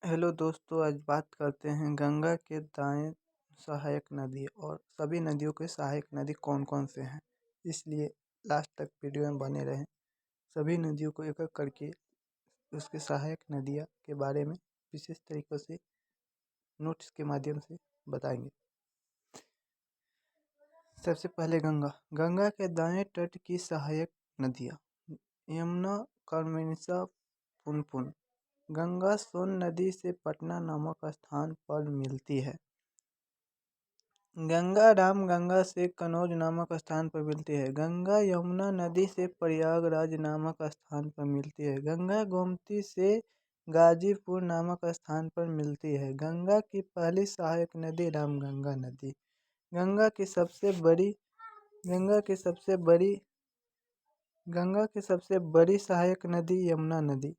Hello दोस्तों, आज बात करते हैं गंगा के दाएं सहायक नदी और सभी नदियों के सहायक नदी कौन कौन से हैं। इसलिए लास्ट तक वीडियो में बने रहें। सभी नदियों को एक एक करके उसके सहायक नदियाँ के बारे में विशेष तरीक़ों से नोट्स के माध्यम से बताएंगे। सबसे पहले गंगा के दाएं तट की सहायक नदियाँ: यमुना, क्रमशः पुनपुन। गंगा सोन नदी से पटना नामक स्थान पर मिलती है। गंगा रामगंगा से कनौज नामक स्थान पर मिलती है। गंगा यमुना नदी से प्रयागराज नामक स्थान पर मिलती है। गंगा गोमती से गाजीपुर नामक स्थान पर मिलती है। गंगा की पहली सहायक नदी रामगंगा नदी। गंगा की सबसे बड़ी सहायक नदी यमुना नदी।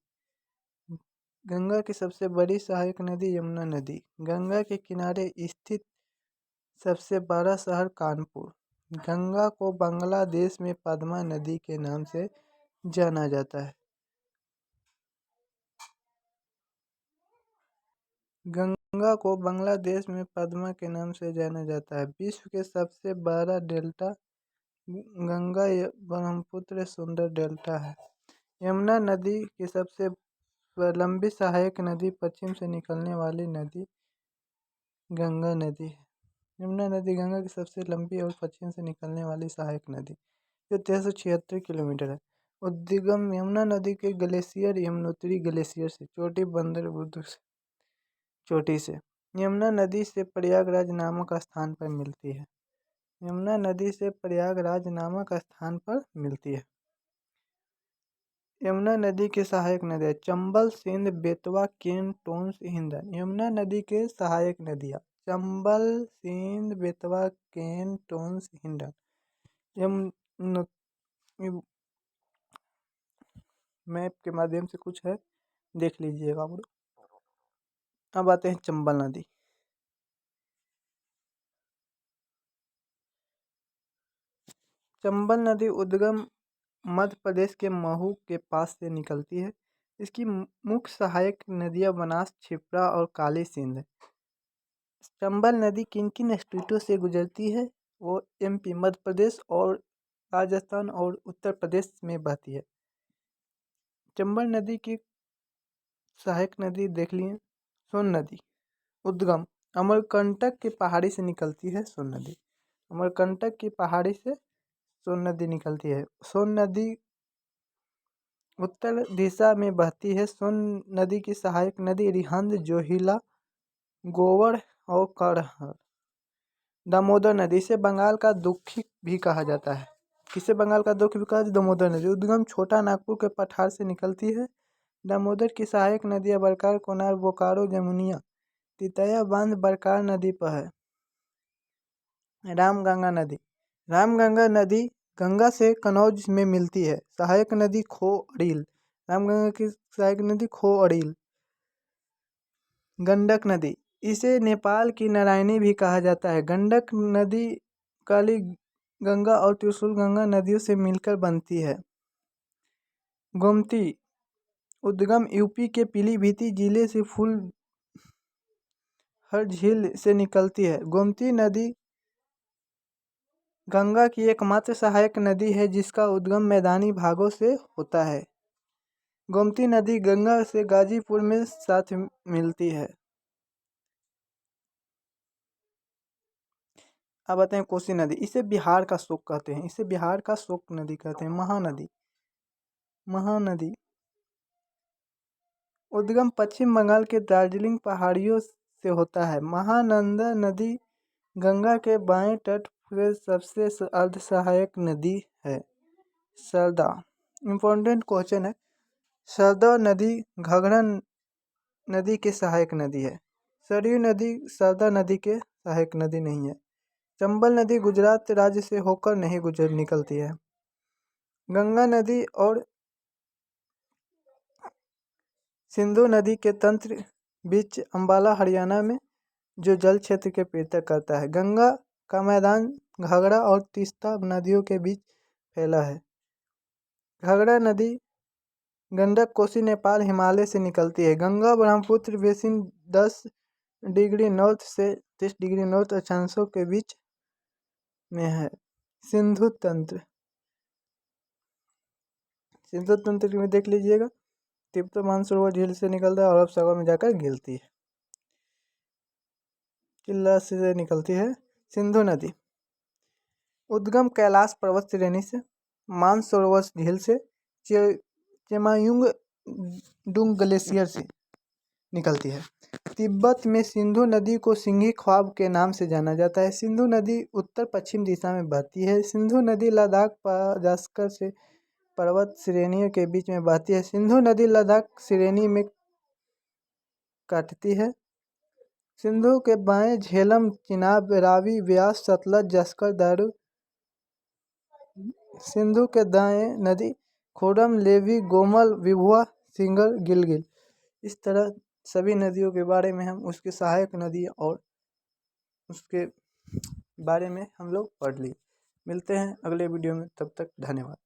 गंगा की सबसे बड़ी सहायक नदी यमुना नदी। गंगा के किनारे स्थित सबसे बड़ा शहर कानपुर। गंगा को बांग्लादेश में पद्मा नदी के नाम से जाना जाता है। गंगा को बांग्लादेश में पद्मा के नाम से जाना जाता है। विश्व के सबसे बड़ा डेल्टा गंगा ब्रह्मपुत्र सुंदर डेल्टा है। यमुना नदी की सबसे लंबी सहायक नदी पश्चिम से निकलने वाली नदी गंगा नदी है। यमुना नदी गंगा की सबसे लंबी और पश्चिम से निकलने वाली सहायक नदी, जो 1376 किलोमीटर है। उद्गम यमुना नदी के ग्लेशियर यमुनोत्री ग्लेशियर से चोटी बंदर बुद्ध चोटी से यमुना नदी से प्रयागराज नामक स्थान पर मिलती है। यमुना नदी से प्रयागराज नामक स्थान पर मिलती है। यमुना नदी के सहायक नदियाँ: चंबल, सिंध, बेतवा, केन, टोंस, हिंडन। यमुना नदी के सहायक नदियाँ: चंबल, सिंध, बेतवा, केन, टोंस, हिंडन। मैप के माध्यम से कुछ है, देख लीजिएगा। अब आते हैं चंबल नदी। चंबल नदी उद्गम मध्य प्रदेश के महू के पास से निकलती है। इसकी मुख्य सहायक नदियाँ बनास, क्षिप्रा और काली सिंध। चंबल नदी किन किन स्टेटों से गुजरती है? वो एमपी, मध्य प्रदेश और राजस्थान और उत्तर प्रदेश में बहती है। चंबल नदी की सहायक नदी देख लिए। सोन नदी उद्गम अमरकंटक की पहाड़ी से निकलती है। सोन नदी अमरकंटक की पहाड़ी से सोन नदी निकलती है। सोन नदी उत्तर दिशा में बहती है। सोन नदी की सहायक नदी रिहंद, जोहिला, गोवर और करहर। दामोदर नदी, इसे बंगाल का दुखी भी कहा जाता है। किसे बंगाल का दुखी भी कहा जाता है? दामोदर नदी उद्गम छोटा नागपुर के पठार से निकलती है। दामोदर की सहायक नदियाँ बरकार, कोनार, बोकारो, जमुनिया। तितया बांध बरकार नदी पर है। रामगंगा नदी गंगा से कनौज में मिलती है। सहायक नदी खो अड़ील। रामगंगा की सहायक नदी खो अड़ील। गंडक नदी, इसे नेपाल की नारायणी भी कहा जाता है। गंडक नदी काली गंगा और त्रिशूल गंगा नदियों से मिलकर बनती है। गोमती उद्गम यूपी के पीलीभीत जिले से फूलहर झील से निकलती है। गोमती नदी गंगा की एकमात्र सहायक नदी है जिसका उद्गम मैदानी भागों से होता है। गोमती नदी गंगा से गाजीपुर में साथ मिलती है। अब आते हैं कोसी नदी, इसे बिहार का शोक कहते हैं। नदी कहते हैं। महानदी उद्गम पश्चिम बंगाल के दार्जिलिंग पहाड़ियों से होता है। महानंदा नदी गंगा के बाएं तट पर सबसे अर्ध सहायक नदी है। सरदा, इम्पोर्टेंट क्वेश्चन है। सरदा नदी घाघरा नदी के सहायक नदी है। सरयू नदी सरदा नदी के सहायक नदी नहीं है। चंबल नदी गुजरात राज्य से होकर नहीं निकलती है। गंगा नदी और सिंधु नदी के तंत्र बीच अंबाला हरियाणा में जो जल क्षेत्र के पृथक करता है। गंगा का मैदान घाघरा और तीस्ता नदियों के बीच फैला है। घाघरा नदी गंडक कोसी नेपाल हिमालय से निकलती है। Ganga Brahmaputra basin 10 degree north से 30 डिग्री नॉर्थ अक्षांशों के बीच में है। सिंधु तंत्र में देख लीजिएगा, तिब्बत मानसरोवर झील से निकलता है और अरब सागर में जाकर गिरती है, चिल्ला से निकलती है। सिंधु नदी उद्गम कैलाश पर्वत श्रेणी से, मानसरोवर झील से, चेमायुंग डुंग ग्लेशियर से निकलती है। तिब्बत में सिंधु नदी को सिंघी ख्वाब के नाम से जाना जाता है। सिंधु नदी उत्तर पश्चिम दिशा में बहती है। सिंधु नदी लद्दाख पाजास्कर से पर्वत श्रेणियों के बीच में बहती है। सिंधु नदी लद्दाख श्रेणी में काटती है। सिंधु के बाएं झेलम, चिनाब, रावी, व्यास, सतलज, जस्कर, दारू। सिंधु के दाएं नदी खोडम, लेवी, गोमल, विभुआ, सिंगर, गिलगिल। इस तरह सभी नदियों के बारे में हम उसके सहायक नदी और उसके बारे में हम लोग पढ़ लिए। मिलते हैं अगले वीडियो में, तब तक धन्यवाद।